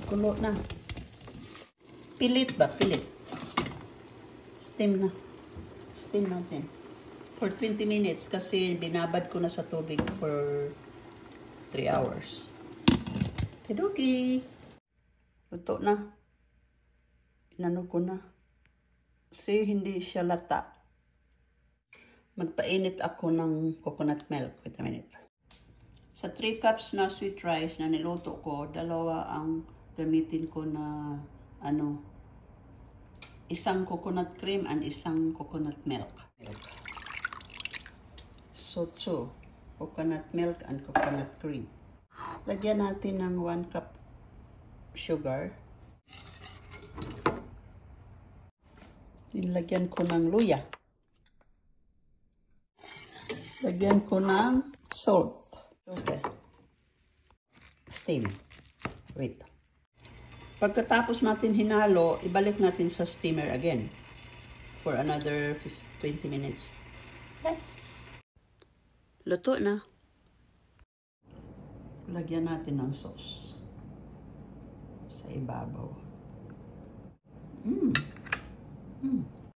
Kulo na. Pilit ba? Pilit. Steam na. Steam natin. For 20 minutes kasi binabad ko na sa tubig for 3 hours. Tidoki. Luto na. Inano ko na. Kasi hindi siya lata. Magpainit ako ng coconut milk. Wait a minute. Sa 3 cups na sweet rice na niluto ko, 2 ang gamitin ko na isang coconut cream and isang coconut milk. So 2 coconut milk and coconut cream. Lagyan natin ng 1 cup sugar. Nilagyan ko ng luya. Lagyan ko ng salt. Okay. Steam. Wait. Pagkatapos natin hinalo, ibalik natin sa steamer again for another 20 minutes. Okay. Luto na. Lagyan natin ng sauce sa ibabaw.